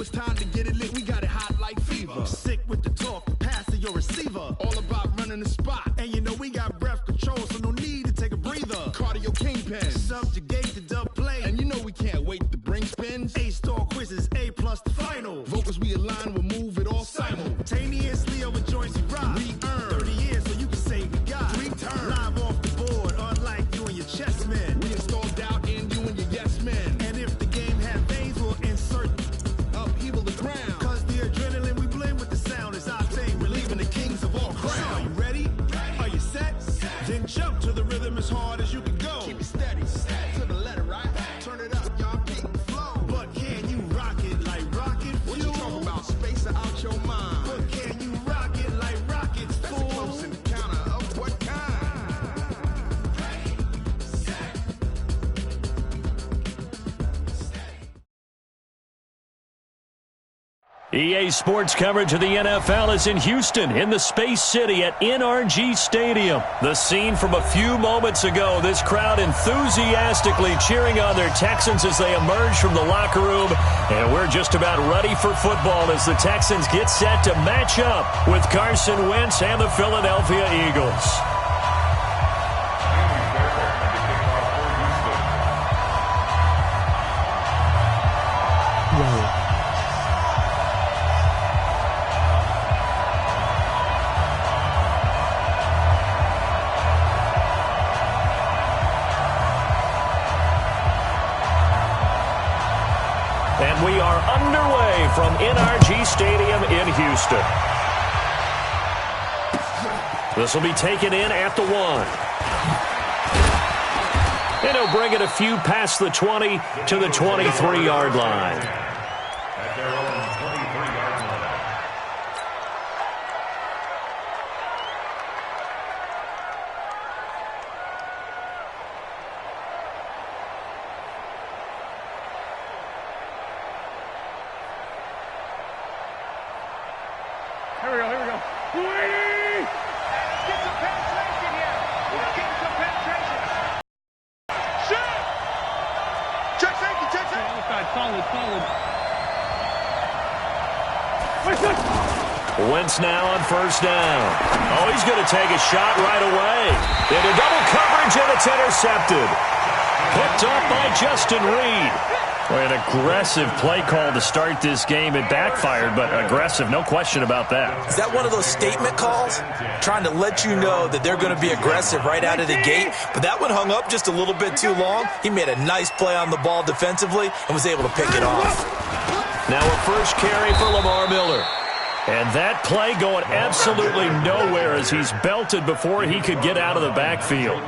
it's time to get it lit, we got it hot like fever. Sick with the talk, the pass to your receiver. All about running the spot. And you know we got breath control, so no need to take a breather. Cardio kingpin, subjugate the dub play. And you know we can't wait to bring spins. A-star quizzes, A+ the final. Vocals we align, we'll move it all simultaneously over joints we rock. We earn 30 years, so you can say we got 3 turns. Live off the board, unlike you and your chess men. We install doubt in you and your yes men. And if the game had veins, we'll insert upheaval the ground. Cause the adrenaline we blend with the sound is our thing. We're leaving the kings of all crowns. Are you ready? Are you set? Then jump to the rhythm as hard as you can go. Keep it steady, to the letter, right? Turn it up, y'all, keep the flow. But can you rock it like rocket fuel? What you talking about? Space out your mind. But can you rock it like rockets, fool? That's a close encounter of what kind? EA Sports coverage of the NFL is in Houston, in the Space City at NRG Stadium. The scene from a few moments ago, this crowd enthusiastically cheering on their Texans as they emerge from the locker room. And we're just about ready for football as the Texans get set to match up with Carson Wentz and the Philadelphia Eagles. And we are underway from NRG Stadium in Houston. This will be taken in at the 1. And he'll bring it a few past the 20 to the 23-yard line. At their own 23-yard line. Here we go. Wait! Get some penetration here. We're getting some penetration. Shit! Check safety. Outside, solid. Wentz now on first down. Oh, he's going to take a shot right away. Into double coverage, and it's intercepted. Picked up by Justin Reed. Boy, an aggressive play call to start this game. It backfired, but aggressive, no question about that. Is that one of those statement calls? Trying to let you know that they're going to be aggressive right out of the gate, but that one hung up just a little bit too long. He made a nice play on the ball defensively and was able to pick it off. Now a first carry for Lamar Miller. And that play going absolutely nowhere as he's belted before he could get out of the backfield.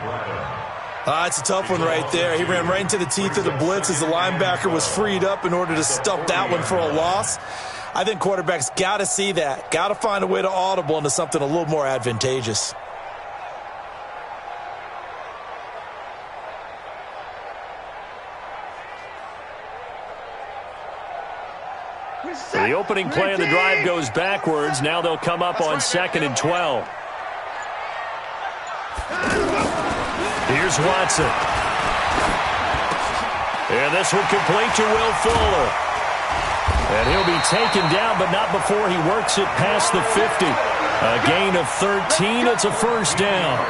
It's a tough one right there. He ran right into the teeth of the blitz as the linebacker was freed up in order to stump that one for a loss. I think quarterbacks got to see that. Got to find a way to audible into something a little more advantageous. The opening play of the drive goes backwards. Now they'll come up on 2nd and 12. Here's Watson. And this one complete to Will Fuller. And he'll be taken down, but not before he works it past the 50. A gain of 13. It's a first down.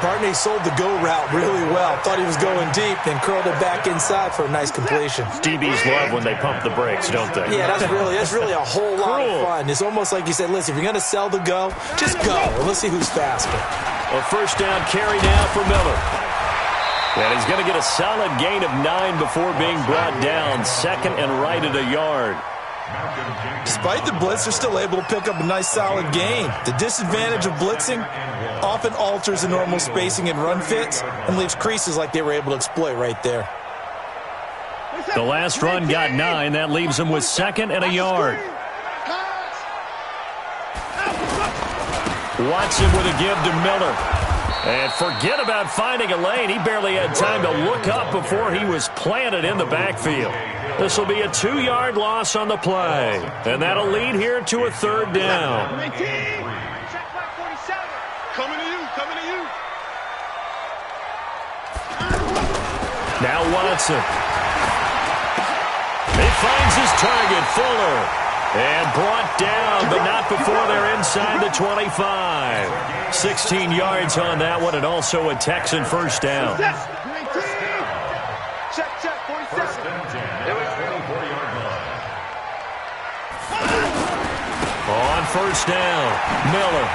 Bartney sold the go route really well. Thought he was going deep, then curled it back inside for a nice completion. DBs love when they pump the brakes, don't they? Yeah, that's really a whole lot of fun. It's almost like you said, listen, if you're going to sell the go, just go. And let's see who's faster. A first down carry now for Miller. And he's going to get a solid gain of 9 before being brought down. 2nd and right at a yard. Despite the blitz, they're still able to pick up a nice solid gain. The disadvantage of blitzing often alters the normal spacing and run fits and leaves creases like they were able to exploit right there. The last run got 9. That leaves them with 2nd and a yard. Watson with a give to Miller. And forget about finding a lane. He barely had time to look up before he was planted in the backfield. This will be a 2-yard loss on the play. And that'll lead here to a 3rd down. Coming to you. Now Watson. He finds his target, Fuller. And brought down, but not before they're inside the 25. 16 yards on that one, and also a Texan first down. Check, 47. On first down, Miller.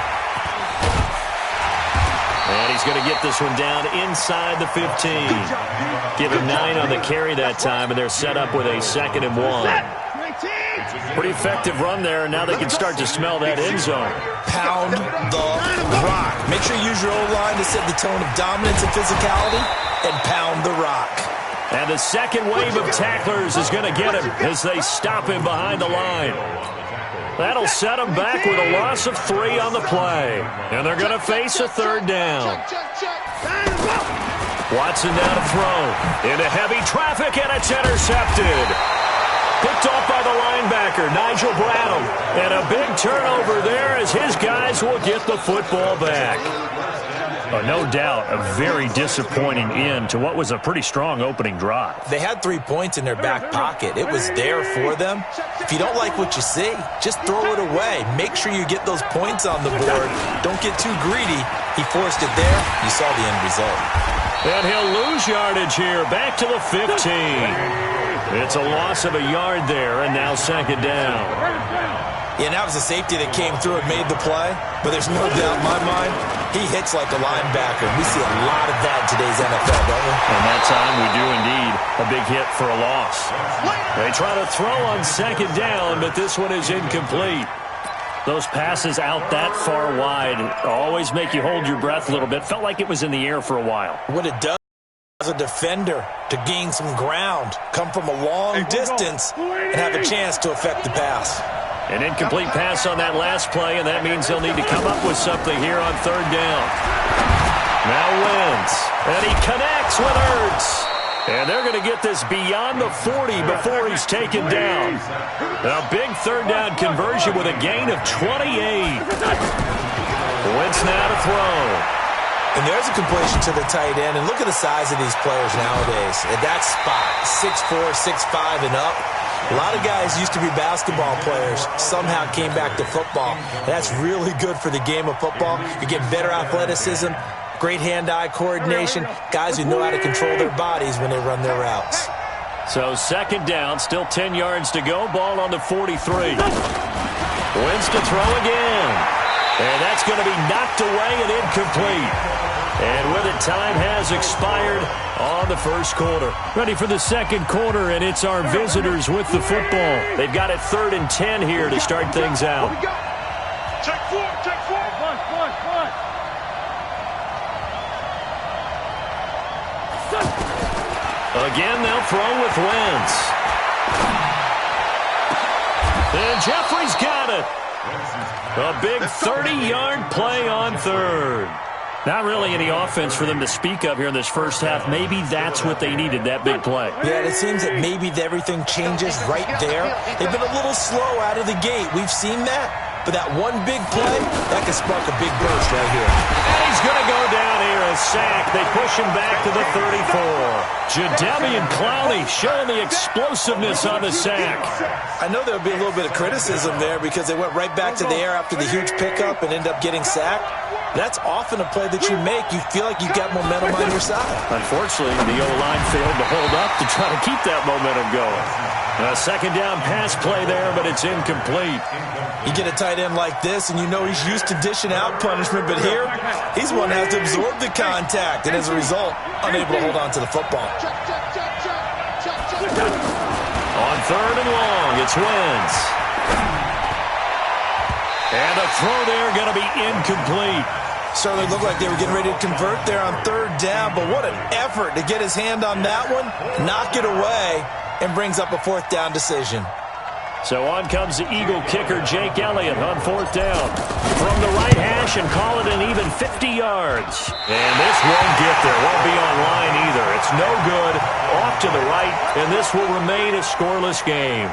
And he's going to get this one down inside the 15. Give him 9 on the carry that time, and they're set up with a 2nd and 1. Pretty effective run there, and now they can start to smell that end zone. Pound the rock. Make sure you use your O-line to set the tone of dominance and physicality, and pound the rock. And the second wave of tacklers is going to get him as they stop him behind the line. That'll set him back with a loss of 3 on the play. And they're going to face a 3rd down. Watson now to throw. Into heavy traffic, and it's intercepted. Picked off by the linebacker, Nigel Bradham. And a big turnover there as his guys will get the football back. No doubt a very disappointing end to what was a pretty strong opening drive. They had 3 points in their back pocket. It was there for them. If you don't like what you see, just throw it away. Make sure you get those points on the board. Don't get too greedy. He forced it there. You saw the end result. And he'll lose yardage here. Back to the 15. It's a loss of a yard there, and now 2nd down. Yeah, that was a safety that came through and made the play. But there's no doubt in my mind, he hits like a linebacker. We see a lot of that in today's NFL, don't we? And that time we do indeed a big hit for a loss. They try to throw on 2nd down, but this one is incomplete. Those passes out that far wide always make you hold your breath a little bit. Felt like it was in the air for a while. What it does as a defender to gain some ground, come from a long distance, and have a chance to affect the pass. An incomplete pass on that last play, and that means they'll need to come up with something here on 3rd down. Now Wentz, and he connects with Ertz. And they're going to get this beyond the 40 before he's taken down. A big 3rd down conversion with a gain of 28. Wentz now to throw. And there's a completion to the tight end. And look at the size of these players nowadays. At that spot, 6'4", 6'5", and up. A lot of guys used to be basketball players, somehow came back to football. And that's really good for the game of football. You get better athleticism, great hand-eye coordination, guys who know how to control their bodies when they run their routes. So 2nd down, still 10 yards to go, ball on the 43. Wentz to throw again. And that's going to be knocked away and incomplete. And with it, time has expired on the 1st quarter. Ready for the 2nd quarter, and it's our visitors with the football. They've got it 3rd and 10 here to start things out. Check 4, check 4. One. Again, they'll throw with Wentz. And Jeffrey's got it. A big 30-yard play on 3rd. Not really any offense for them to speak of here in this first half. Maybe that's what they needed, that big play. Yeah, it seems that maybe everything changes right there. They've been a little slow out of the gate. We've seen that. But that one big play, that could spark a big burst right here. And he's going to go down here, a sack. They push him back to the 34. Jadeveon Clowney showing the explosiveness on the sack. I know there'll be a little bit of criticism there because they went right back to the air after the huge pickup and ended up getting sacked. That's often a play that you make. You feel like you've got momentum on your side. Unfortunately, the O-line failed to hold up to try to keep that momentum going. A 2nd down pass play there, but it's incomplete. You get a tight end like this, and you know he's used to dishing out punishment, but here, he's one that has to absorb the contact, and as a result, unable to hold on to the football. On 3rd and long, it's Wentz. And the throw there going to be incomplete. Certainly looked like they were getting ready to convert there on 3rd down, but what an effort to get his hand on that one, knock it away, and brings up a 4th down decision. So on comes the Eagle kicker, Jake Elliott, on 4th down. From the right hash and call it an even 50 yards. And this won't get there. Won't be on line either. It's no good. Off to the right, and this will remain a scoreless game.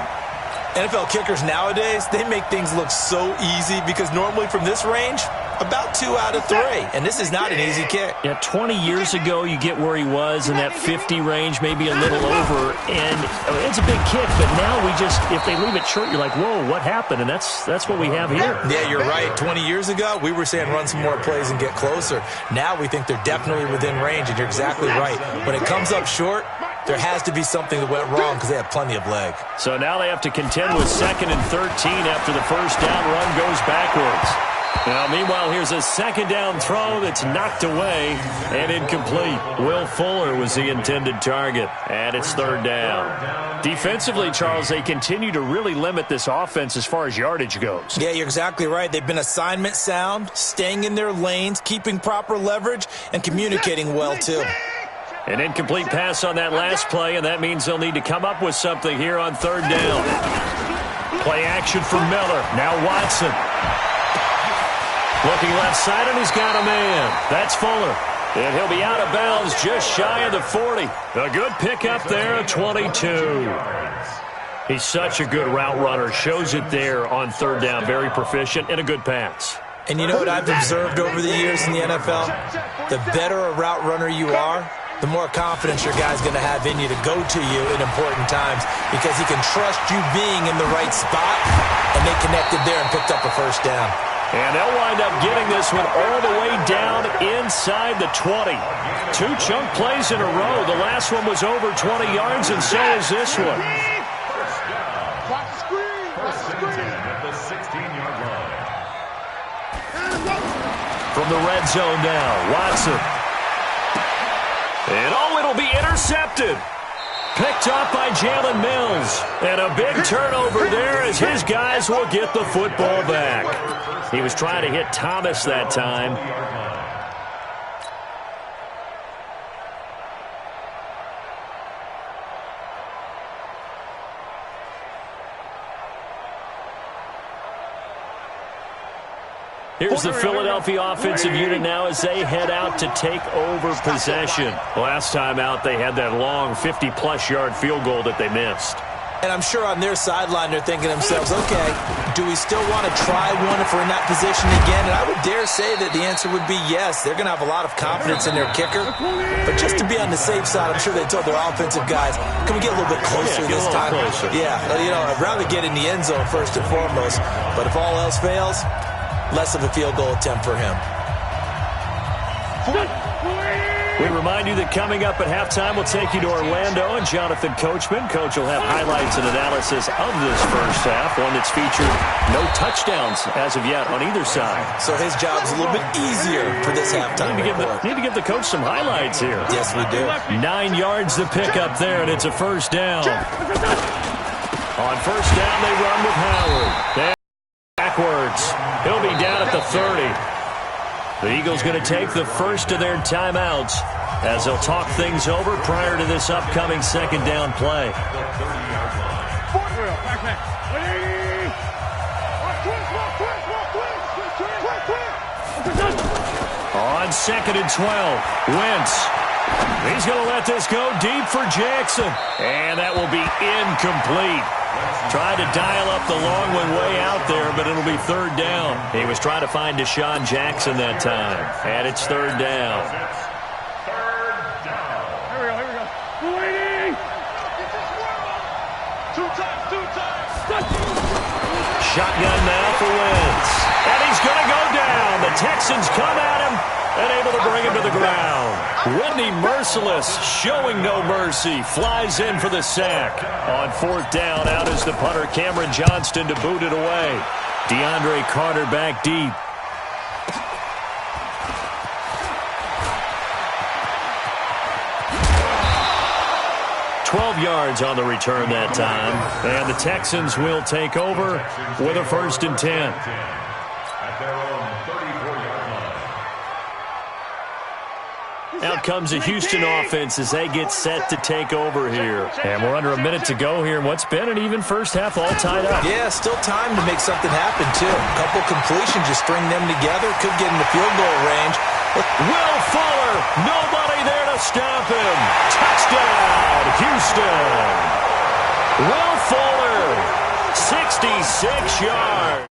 NFL kickers nowadays, they make things look so easy because normally from this range, About 2 out of 3, and this is not an easy kick. Yeah, 20 years ago, you get where he was in that 50 range, maybe a little over, and it's a big kick, but now if they leave it short, you're like, whoa, what happened? And that's what we have here. Yeah, you're right. 20 years ago, we were saying run some more plays and get closer. Now we think they're definitely within range, and you're exactly right. When it comes up short, there has to be something that went wrong because they have plenty of leg. So now they have to contend with 2nd and 13 after the first down run goes backwards. Now, meanwhile, here's a 2nd down throw that's knocked away and incomplete. Will Fuller was the intended target, and it's 3rd down. Defensively, Charles, they continue to really limit this offense as far as yardage goes. Yeah, you're exactly right. They've been assignment sound, staying in their lanes, keeping proper leverage, and communicating well, too. An incomplete pass on that last play, and that means they'll need to come up with something here on 3rd down. Play action for Miller. Now Watson. Looking left side, and he's got a man. That's Fuller. And he'll be out of bounds just shy of the 40. A good pickup there, 22. He's such a good route runner. Shows it there on 3rd down. Very proficient and a good pass. And you know what I've observed over the years in the NFL? The better a route runner you are, the more confidence your guy's going to have in you to go to you in important times because he can trust you being in the right spot, and they connected there and picked up a 1st down. And they'll wind up getting this one all the way down inside the 20. 2 chunk plays in a row. The last one was over 20 yards, and so is this one. From the red zone now, Watson. And it'll be intercepted. Picked off by Jalen Mills. And a big turnover there as his guys will get the football back. He was trying to hit Thomas that time. Here's the Philadelphia offensive unit now as they head out to take over possession. Last time out, they had that long 50-plus yard field goal that they missed. And I'm sure on their sideline they're thinking to themselves, okay, do we still want to try one if we're in that position again? And I would dare say that the answer would be yes. They're going to have a lot of confidence in their kicker. But just to be on the safe side, I'm sure they told their offensive guys, can we get a little bit closer this time? Closer. Yeah, you know, I'd rather get in the end zone first and foremost. But if all else fails, less of a field goal attempt for him. We remind you that coming up at halftime, we'll take you to Orlando and Jonathan Coachman. Coach will have highlights and analysis of this first half, one that's featured no touchdowns as of yet on either side. So his job's a little bit easier for this halftime. Need to give the coach some highlights here. Yes, we do. 9 yards to pick up there, and it's a 1st down. On 1st down, they run with Howard. Then backwards. He'll be down at the 30. The Eagles going to take the first of their timeouts as they'll talk things over prior to this upcoming 2nd down play. On 2nd and 12, Wentz. He's going to let this go deep for Jackson. And that will be incomplete. Tried to dial up the long one way out there, but it'll be 3rd down. He was trying to find Deshaun Jackson that time. And it's 3rd down. Here we go. Waiting! Two times. Shotgun now for Wentz. And he's going to go down. The Texans come at him and able to bring him to the ground. Whitney Merciless, showing no mercy, flies in for the sack. On 4th down, out is the punter, Cameron Johnston, to boot it away. DeAndre Carter back deep. $12 yards on the return that time. And the Texans will take over with a 1st and 10. Out comes the Houston offense as they get set to take over here. And we're under a minute to go here in what's been an even first half, all tied up. Yeah, still time to make something happen, too. A couple completions, just string them together. Could get in the field goal range. Will Fuller, nobody there to stop him. Touchdown, Houston. Will Fuller, 66 yards.